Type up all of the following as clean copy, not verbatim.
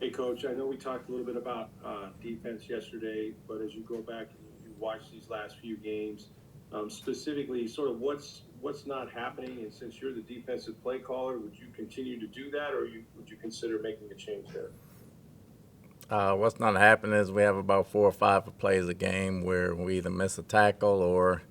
Hey, Coach, I know we talked a little bit about defense yesterday, but as you go back and you watch these last few games, specifically, sort of what's not happening, and since you're the defensive play caller, would you continue to do that, or would you consider making a change there? What's not happening is we have about 4 or 5 plays a game where we either miss a tackle or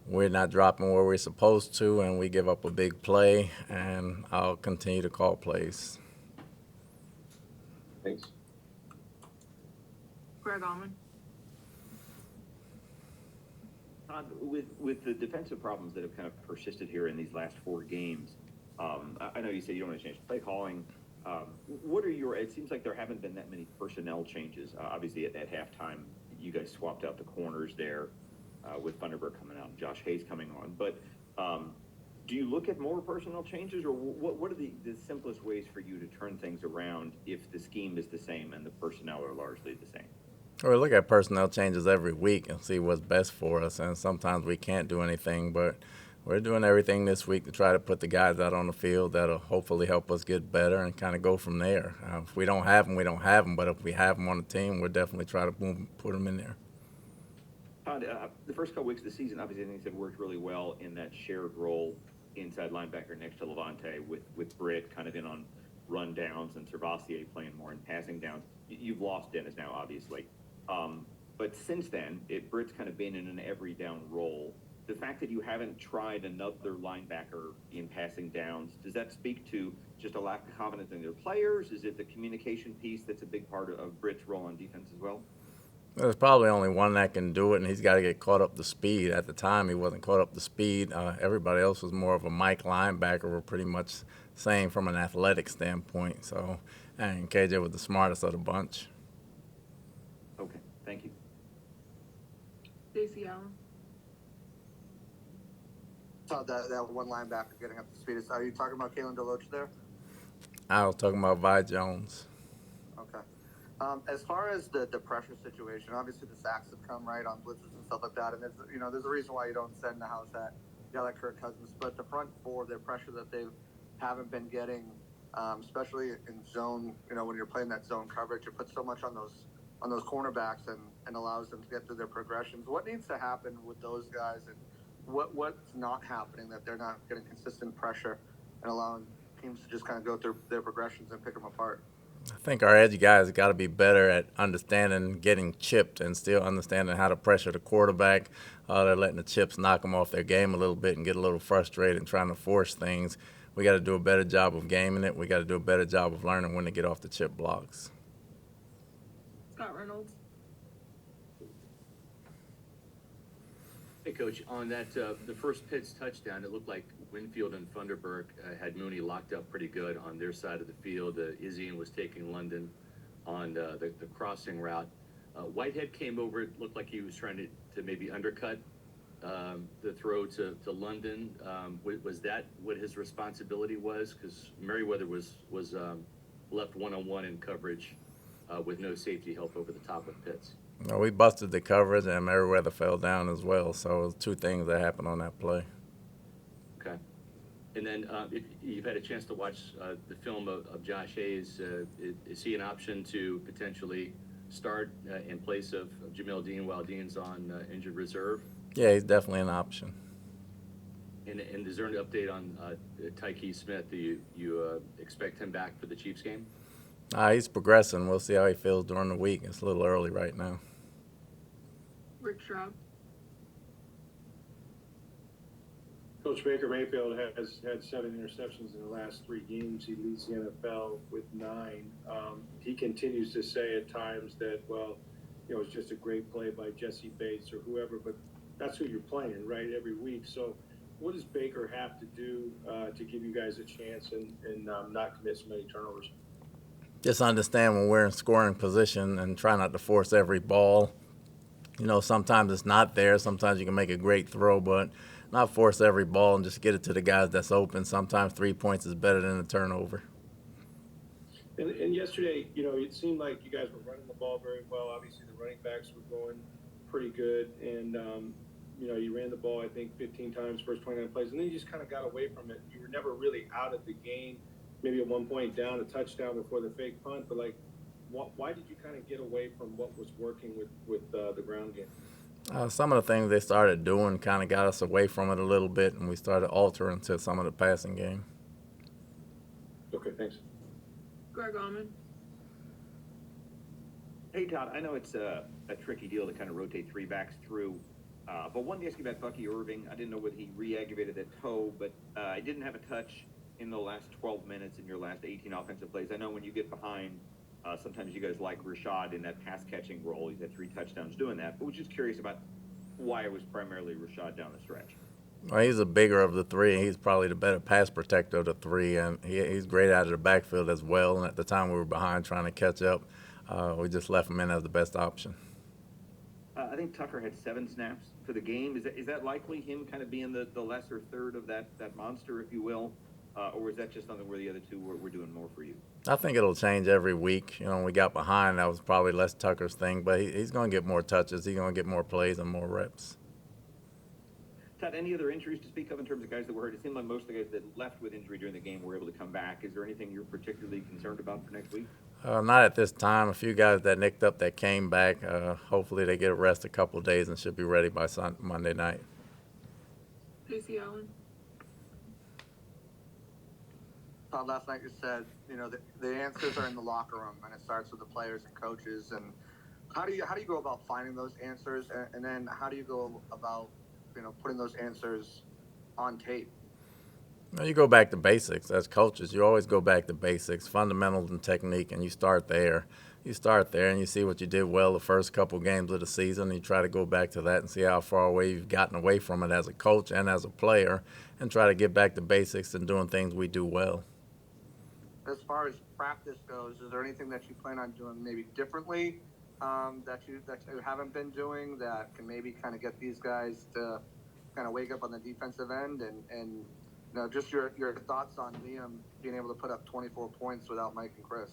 we're not dropping where we're supposed to, and we give up a big play. And I'll continue to call plays. Thanks. Greg Allman. Todd, with the defensive problems that have kind of persisted here in these last 4 games, I know you said you don't want to change play calling. What are your? It seems like there haven't been that many personnel changes. Obviously, at halftime, you guys swapped out the corners there with Thunderbird coming out and Josh Hayes coming on. But do you look at more personnel changes, or what are the simplest ways for you to turn things around if the scheme is the same and the personnel are largely the same? We look at personnel changes every week and see what's best for us, and sometimes we can't do anything, but we're doing everything this week to try to put the guys out on the field that'll hopefully help us get better and kind of go from there. If we don't have them, we don't have them, but if we have them on the team, we'll definitely try to put them in there. Todd, the first couple weeks of the season, obviously, things have worked really well in that shared role inside linebacker next to Levante with Britt kind of in on run downs and Servassier playing more in passing downs. You've lost Dennis now, obviously. But since then, Britt's kind of been in an every down role. The fact that you haven't tried another linebacker in passing downs, does that speak to just a lack of confidence in their players? Is it the communication piece that's a big part of Britt's role on defense as well? There's probably only one that can do it, and he's got to get caught up to speed. At the time, he wasn't caught up to speed. Everybody else was more of a Mike linebacker. We're pretty much same from an athletic standpoint. So, and KJ was the smartest of the bunch. Okay, thank you. Stacey Allen. Saw that one linebacker getting up to speed. Are you talking about Kalen DeLoach there? I was talking about Vi Jones. Okay. As far as the pressure situation, obviously the sacks have come right on blitzes and stuff like that, and there's a reason why you don't send the house at a guy like Kirk Cousins. But the front four, their pressure that they haven't been getting, especially in zone, when you're playing that zone coverage, it puts so much on those cornerbacks and allows them to get through their progressions. What needs to happen with those guys, and what's not happening that they're not getting consistent pressure and allowing teams to just kind of go through their progressions and pick them apart? I think our edge guys got to be better at understanding getting chipped and still understanding how to pressure the quarterback. They're letting the chips knock them off their game a little bit and get a little frustrated and trying to force things. We got to do a better job of gaming it. We got to do a better job of learning when to get off the chip blocks. Scott Reynolds. Hey, Coach, on that the first Pitts touchdown, it looked like Winfield and Thunderberg had Mooney locked up pretty good on their side of the field. Izzy was taking London on the crossing route. Whitehead came over. It looked like he was trying to maybe undercut the throw to London. Was that what his responsibility was? Because Merriweather was left one-on-one in coverage with no safety help over the top of Pitts. No, we busted the coverage, and Merriweather fell down as well. So it was two things that happened on that play. Okay. And then if you've had a chance to watch the film of Josh Hayes, is he an option to potentially start in place of Jamel Dean while Dean's on injured reserve? Yeah, he's definitely an option. And is there an update on Tyke Smith? Do you expect him back for the Chiefs game? He's progressing. We'll see how he feels during the week. It's a little early right now. Rick Schraub. Coach Baker Mayfield has had 7 interceptions in the last 3 games. He leads the NFL with 9. He continues to say at times that, it's just a great play by Jesse Bates or whoever, but that's who you're playing, right, every week. So what does Baker have to do to give you guys a chance and not commit so many turnovers? Just understand when we're in scoring position and try not to force every ball. Sometimes it's not there. Sometimes you can make a great throw, but not force every ball and just get it to the guys that's open. Sometimes 3 points is better than a turnover. And yesterday, it seemed like you guys were running the ball very well. Obviously, the running backs were going pretty good. And, you ran the ball, I think, 15 times, first 29 plays. And then you just kind of got away from it. You were never really out of the game. Maybe at one point down a touchdown before the fake punt. But, why did you kind of get away from what was working with the ground game? Some of the things they started doing kind of got us away from it a little bit, and we started altering to some of the passing game. Okay, thanks. Greg Allman. Hey, Todd, I know it's a tricky deal to kind of rotate three backs through, but wanted to ask you about Bucky Irving. I didn't know whether he re-aggravated that toe, but he didn't have a touch in the last 12 minutes in your last 18 offensive plays. I know when you get behind, sometimes you guys like Rashad in that pass-catching role. He's had 3 touchdowns doing that, but was just curious about why it was primarily Rashad down the stretch. Well, he's the bigger of the three, and he's probably the better pass protector of the three, and he's great out of the backfield as well. And at the time we were behind trying to catch up, we just left him in as the best option. I think Tucker had 7 snaps for the game. Is that likely him kind of being the lesser third of that monster, if you will? Or is that just something where the other two were doing more for you? I think it'll change every week. You know, when we got behind, that was probably less Tucker's thing, but he's going to get more touches. He's going to get more plays and more reps. Todd, any other injuries to speak of in terms of guys that were hurt? It seemed like most of the guys that left with injury during the game were able to come back. Is there anything you're particularly concerned about for next week? Not at this time. A few guys that nicked up that came back. Hopefully they get a rest a couple of days and should be ready by Monday night. J.C. Allen. Todd, last night you said, you know, the answers are in the locker room, and it starts with the players and coaches. And how do you go about finding those answers, and then how do you go about, you know, putting those answers on tape? Well, you go back to basics. As coaches, you always go back to basics, fundamentals and technique, and you start there. You start there and you see what you did well the first couple games of the season. And you try to go back to that and see how far away you've gotten away from it as a coach and as a player, and try to get back to basics and doing things we do well. As far as practice goes, is there anything that you plan on doing maybe differently that you haven't been doing that can maybe kind of get these guys to kind of wake up on the defensive end, and you know, just your thoughts on Liam being able to put up 24 points without Mike and Chris?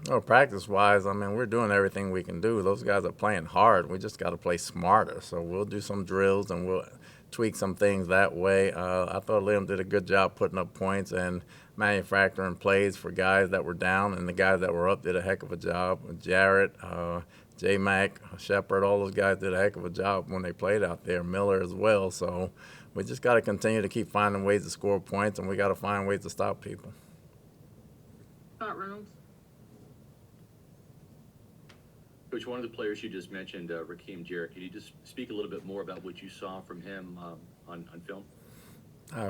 Well, practice-wise, I mean, we're doing everything we can do. Those guys are playing hard. We just got to play smarter. So we'll do some drills and we'll tweak some things that way. I thought Liam did a good job putting up points and manufacturing plays for guys that were down, and the guys that were up did a heck of a job. Jarrett, J-Mac, Shepard, all those guys did a heck of a job when they played out there. Miller as well. So we just got to continue to keep finding ways to score points, and we got to find ways to stop people. Scott Reynolds. Coach, one of the players you just mentioned, Raheem Jarrett, can you just speak a little bit more about what you saw from him on film?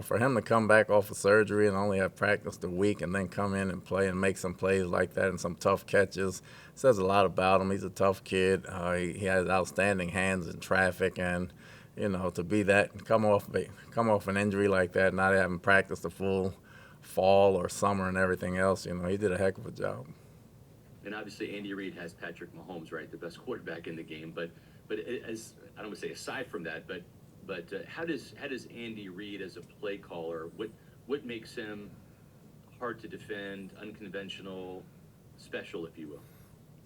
For him to come back off of surgery and only have practiced a week and then come in and play and make some plays like that and some tough catches says a lot about him. He's a tough kid. He has outstanding hands in traffic, and you know, to be that come off an injury like that, not having practiced the full fall or summer and everything else, you know, he did a heck of a job. And obviously, Andy Reid has Patrick Mahomes, right, the best quarterback in the game. But as I don't want to say aside from that, but how does Andy Reid as a play caller, what makes him hard to defend, unconventional, special, if you will?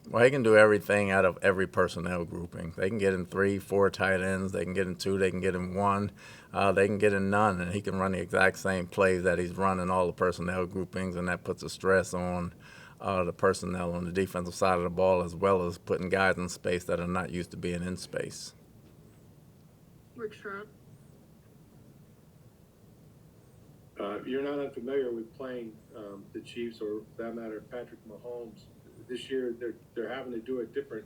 Well, he can do everything out of every personnel grouping. They can get in 3, 4 tight ends. They can get in 2. They can get in 1. They can get in none, and he can run the exact same plays that he's running all the personnel groupings, and that puts a stress on the personnel on the defensive side of the ball, as well as putting guys in space that are not used to being in space. Rick Stroud. You're not unfamiliar with playing the Chiefs, or for that matter, Patrick Mahomes. This year, they're having to do it different.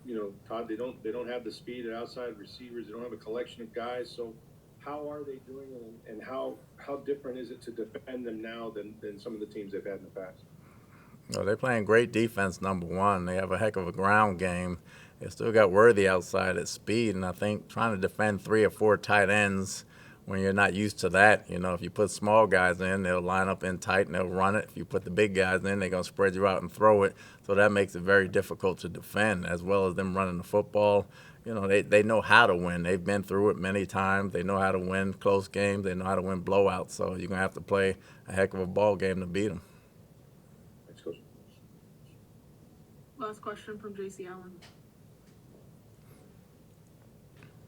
You know, Todd, they don't have the speed at outside receivers. They don't have a collection of guys. So, how are they doing it, and how different is it to defend them now than some of the teams they've had in the past? Well, they're playing great defense, number one. They have a heck of a ground game. They still got Worthy outside at speed, and I think trying to defend 3 or 4 tight ends when you're not used to that, you know, if you put small guys in, they'll line up in tight and they'll run it. If you put the big guys in, they're going to spread you out and throw it. So that makes it very difficult to defend, as well as them running the football. You know, they know how to win. They've been through it many times. They know how to win close games. They know how to win blowouts. So you're going to have to play a heck of a ball game to beat them. Thanks, Coach. Last question from J.C. Allen.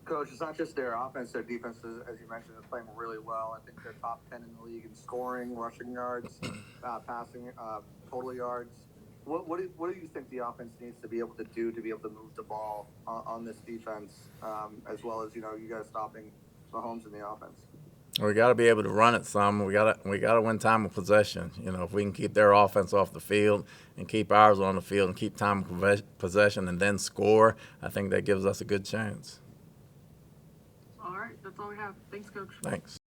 Coach, it's not just their offense, their defense, as you mentioned, is playing really well. I think they're top 10 in the league in scoring, rushing yards, passing, total yards. What do you think the offense needs to be able to do to be able to move the ball on this defense, as well as, you know, you guys stopping Mahomes in the offense? We got to be able to run it some. We got to win time of possession. You know, if we can keep their offense off the field and keep ours on the field and keep time of possession and then score, I think that gives us a good chance. All right, that's all we have. Thanks, Coach. Thanks.